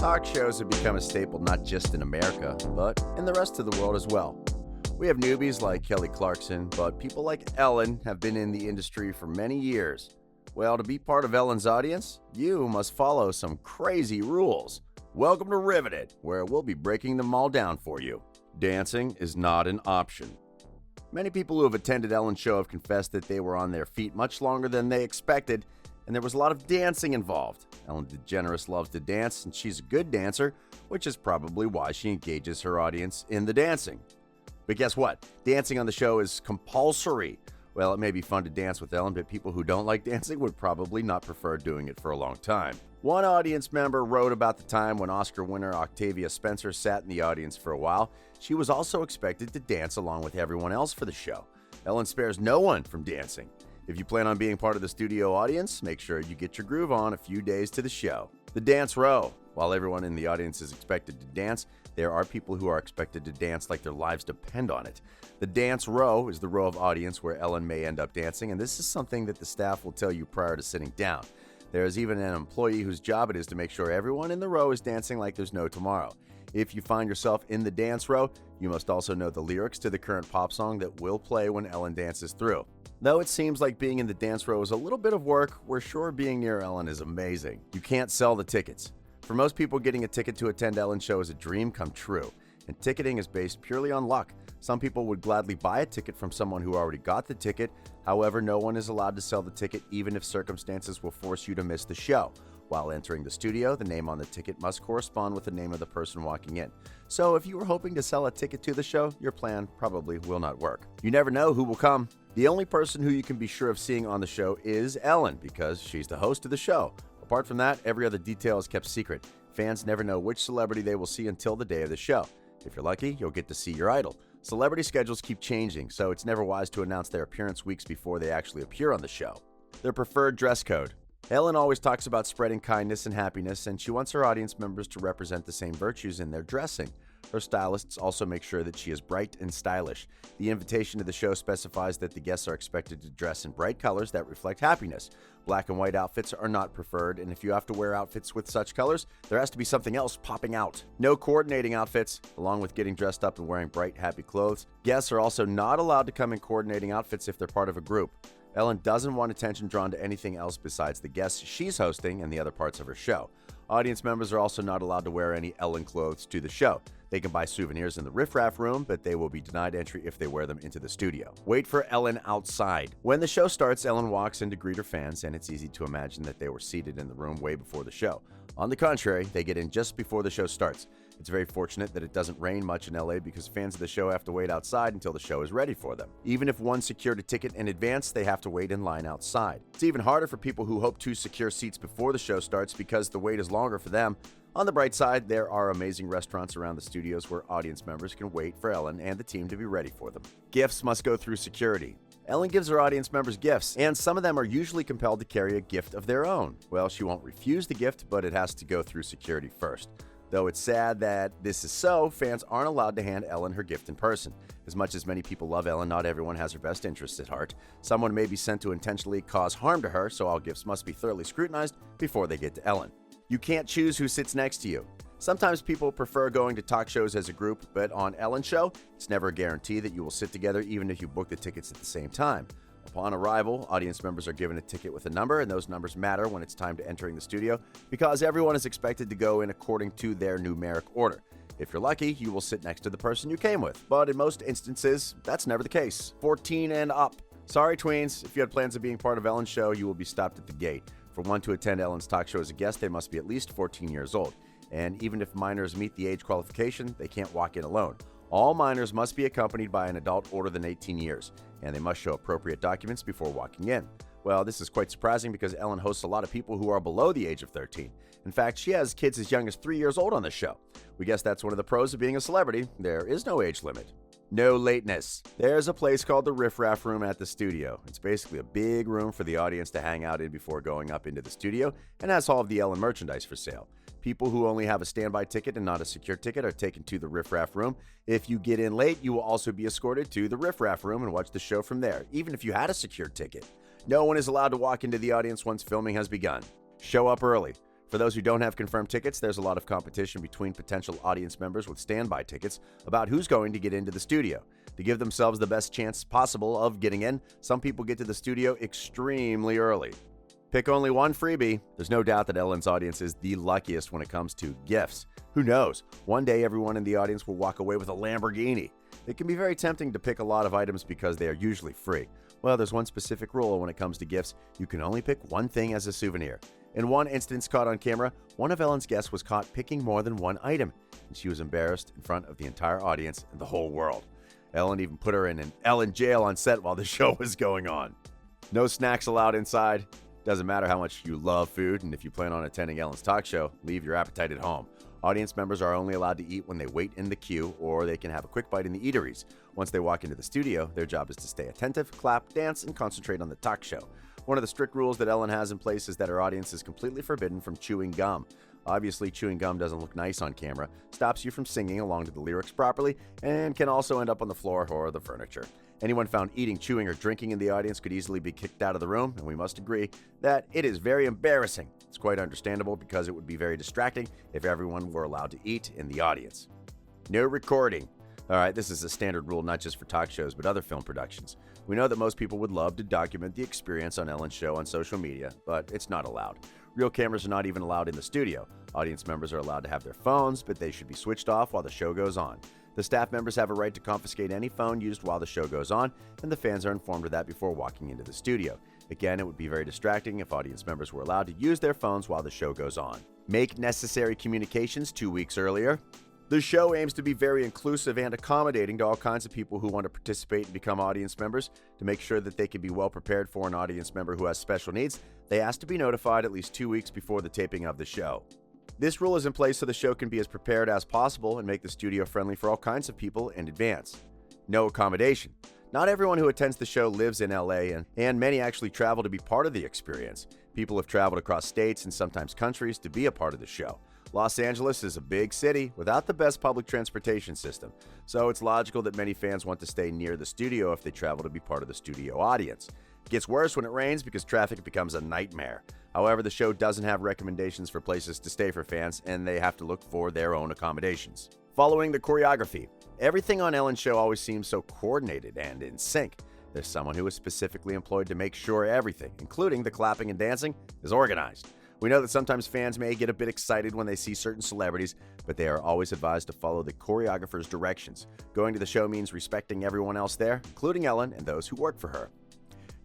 Talk shows have become a staple not just in America, but in the rest of the world as well. We have newbies like Kelly Clarkson, but people like Ellen have been in the industry for many years. Well, to be part of Ellen's audience, you must follow some crazy rules. Welcome to Riveted, where we'll be breaking them all down for you. Dancing is not an option. Many people who have attended Ellen's show have confessed that they were on their feet much longer than they expected, and there was a lot of dancing involved. Ellen DeGeneres loves to dance, and she's a good dancer, which is probably why she engages her audience in the dancing. But guess what? Dancing on the show is compulsory. Well, it may be fun to dance with Ellen, but people who don't like dancing would probably not prefer doing it for a long time. One audience member wrote about the time when Oscar winner Octavia Spencer sat in the audience for a while. She was also expected to dance along with everyone else for the show. Ellen spares no one from dancing. If you plan on being part of the studio audience, make sure you get your groove on a few days to the show. The dance row. While everyone in the audience is expected to dance, there are people who are expected to dance like their lives depend on it. The dance row is the row of audience where Ellen may end up dancing, and this is something that the staff will tell you prior to sitting down. There is even an employee whose job it is to make sure everyone in the row is dancing like there's no tomorrow. If you find yourself in the dance row, you must also know the lyrics to the current pop song that will play when Ellen dances through. Though it seems like being in the dance row is a little bit of work, we're sure being near Ellen is amazing. You can't sell the tickets. For most people, getting a ticket to attend Ellen's show is a dream come true, and ticketing is based purely on luck. Some people would gladly buy a ticket from someone who already got the ticket. However, no one is allowed to sell the ticket even if circumstances will force you to miss the show. While entering the studio, the name on the ticket must correspond with the name of the person walking in. So if you were hoping to sell a ticket to the show, your plan probably will not work. You never know who will come. The only person who you can be sure of seeing on the show is Ellen, because she's the host of the show. Apart from that, every other detail is kept secret. Fans never know which celebrity they will see until the day of the show. If you're lucky, you'll get to see your idol. Celebrity schedules keep changing, so it's never wise to announce their appearance weeks before they actually appear on the show. Their preferred dress code. Ellen always talks about spreading kindness and happiness, and she wants her audience members to represent the same virtues in their dressing. Her stylists also make sure that she is bright and stylish. The invitation to the show specifies that the guests are expected to dress in bright colors that reflect happiness. Black and white outfits are not preferred, and if you have to wear outfits with such colors, there has to be something else popping out. No coordinating outfits, along with getting dressed up and wearing bright, happy clothes. Guests are also not allowed to come in coordinating outfits if they're part of a group. Ellen doesn't want attention drawn to anything else besides the guests she's hosting and the other parts of her show. Audience members are also not allowed to wear any Ellen clothes to the show. They can buy souvenirs in the riffraff room, but they will be denied entry if they wear them into the studio. Wait for Ellen outside. When the show starts, Ellen walks in to greet her fans, and it's easy to imagine that they were seated in the room way before the show. On the contrary, they get in just before the show starts. It's very fortunate that it doesn't rain much in LA because fans of the show have to wait outside until the show is ready for them. Even if one secured a ticket in advance, they have to wait in line outside. It's even harder for people who hope to secure seats before the show starts because the wait is longer for them. On the bright side, there are amazing restaurants around the studios where audience members can wait for Ellen and the team to be ready for them. Gifts must go through security. Ellen gives her audience members gifts, and some of them are usually compelled to carry a gift of their own. Well, she won't refuse the gift, but it has to go through security first. Though it's sad that this is so, fans aren't allowed to hand Ellen her gift in person. As much as many people love Ellen, not everyone has her best interests at heart. Someone may be sent to intentionally cause harm to her, so all gifts must be thoroughly scrutinized before they get to Ellen. You can't choose who sits next to you. Sometimes people prefer going to talk shows as a group, but on Ellen's show, it's never a guarantee that you will sit together even if you book the tickets at the same time. Upon arrival, audience members are given a ticket with a number, and those numbers matter when it's time to entering the studio because everyone is expected to go in according to their numeric order. If you're lucky, you will sit next to the person you came with, but in most instances, that's never the case. 14 and up. Sorry, tweens, if you had plans of being part of Ellen's show, you will be stopped at the gate. For one to attend Ellen's talk show as a guest, they must be at least 14 years old. And even if minors meet the age qualification, they can't walk in alone. All minors must be accompanied by an adult older than 18 years, and they must show appropriate documents before walking in. Well, this is quite surprising because Ellen hosts a lot of people who are below the age of 13. In fact, she has kids as young as 3 years old on the show. We guess that's one of the pros of being a celebrity. There is no age limit. No lateness. There's a place called the Riffraff Room at the studio. It's basically a big room for the audience to hang out in before going up into the studio and has all of the Ellen merchandise for sale. People who only have a standby ticket and not a secure ticket are taken to the Riffraff Room. If you get in late, you will also be escorted to the Riffraff Room and watch the show from there, even if you had a secure ticket. No one is allowed to walk into the audience once filming has begun. Show up early. For those who don't have confirmed tickets, there's a lot of competition between potential audience members with standby tickets about who's going to get into the studio. To give themselves the best chance possible of getting in, some people get to the studio extremely early. Pick only one freebie. There's no doubt that Ellen's audience is the luckiest when it comes to gifts. Who knows? One day everyone in the audience will walk away with a Lamborghini. It can be very tempting to pick a lot of items because they are usually free. Well, there's one specific rule when it comes to gifts. You can only pick one thing as a souvenir. In one instance caught on camera, one of Ellen's guests was caught picking more than one item, and she was embarrassed in front of the entire audience and the whole world. Ellen even put her in an Ellen jail on set while the show was going on. No snacks allowed inside. Doesn't matter how much you love food, and if you plan on attending Ellen's talk show, leave your appetite at home. Audience members are only allowed to eat when they wait in the queue, or they can have a quick bite in the eateries. Once they walk into the studio, their job is to stay attentive, clap, dance, and concentrate on the talk show. One of the strict rules that Ellen has in place is that her audience is completely forbidden from chewing gum. Obviously, chewing gum doesn't look nice on camera, stops you from singing along to the lyrics properly, and can also end up on the floor or the furniture. Anyone found eating, chewing, or drinking in the audience could easily be kicked out of the room, and we must agree that it is very embarrassing. It's quite understandable because it would be very distracting if everyone were allowed to eat in the audience. No recording. Alright, this is a standard rule not just for talk shows, but other film productions. We know that most people would love to document the experience on Ellen's show on social media, but it's not allowed. Real cameras are not even allowed in the studio. Audience members are allowed to have their phones, but they should be switched off while the show goes on. The staff members have a right to confiscate any phone used while the show goes on, and the fans are informed of that before walking into the studio. Again, it would be very distracting if audience members were allowed to use their phones while the show goes on. Make necessary communications 2 weeks earlier. The show aims to be very inclusive and accommodating to all kinds of people who want to participate and become audience members. To make sure that they can be well prepared for an audience member who has special needs, they ask to be notified at least 2 weeks before the taping of the show. This rule is in place so the show can be as prepared as possible and make the studio friendly for all kinds of people in advance. No accommodation. Not everyone who attends the show lives in LA, and many actually travel to be part of the experience. People have traveled across states and sometimes countries to be a part of the show. Los Angeles is a big city without the best public transportation system, so it's logical that many fans want to stay near the studio if they travel to be part of the studio audience. It gets worse when it rains because traffic becomes a nightmare. However, the show doesn't have recommendations for places to stay for fans, and they have to look for their own accommodations. Following the choreography. Everything on Ellen's show always seems so coordinated and in sync. There's someone who is specifically employed to make sure everything, including the clapping and dancing, is organized. We know that sometimes fans may get a bit excited when they see certain celebrities, but they are always advised to follow the choreographer's directions. Going to the show means respecting everyone else there, including Ellen and those who work for her.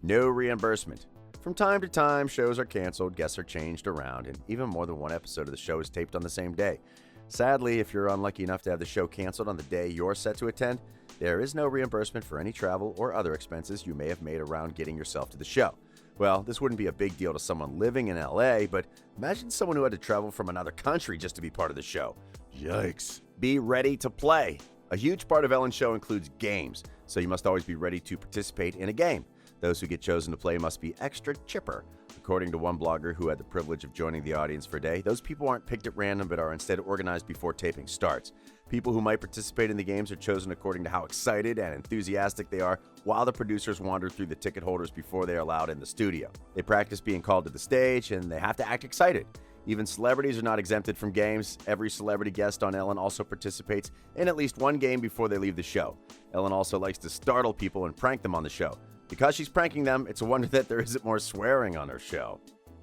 No reimbursement. From time to time, shows are canceled, guests are changed around, and even more than one episode of the show is taped on the same day. Sadly, if you're unlucky enough to have the show canceled on the day you're set to attend, there is no reimbursement for any travel or other expenses you may have made around getting yourself to the show. Well, this wouldn't be a big deal to someone living in LA, but imagine someone who had to travel from another country just to be part of the show. Yikes. Be ready to play. A huge part of Ellen's show includes games, so you must always be ready to participate in a game. Those who get chosen to play must be extra chipper. According to one blogger who had the privilege of joining the audience for a day, those people aren't picked at random but are instead organized before taping starts. People who might participate in the games are chosen according to how excited and enthusiastic they are while the producers wander through the ticket holders before they are allowed in the studio. They practice being called to the stage and they have to act excited. Even celebrities are not exempted from games. Every celebrity guest on Ellen also participates in at least one game before they leave the show. Ellen also likes to startle people and prank them on the show. Because she's pranking them, it's a wonder that there isn't more swearing on her show.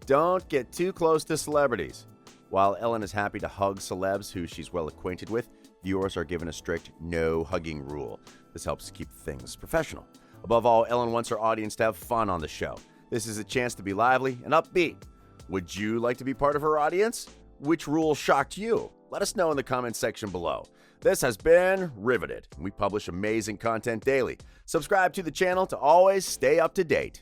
Don't get too close to celebrities. While Ellen is happy to hug celebs who she's well acquainted with, viewers are given a strict no hugging rule. This helps keep things professional. Above all, Ellen wants her audience to have fun on the show. This is a chance to be lively and upbeat. Would you like to be part of her audience? Which rule shocked you? Let us know in the comments section below. This has been Riveted. We publish amazing content daily. Subscribe to the channel to always stay up to date.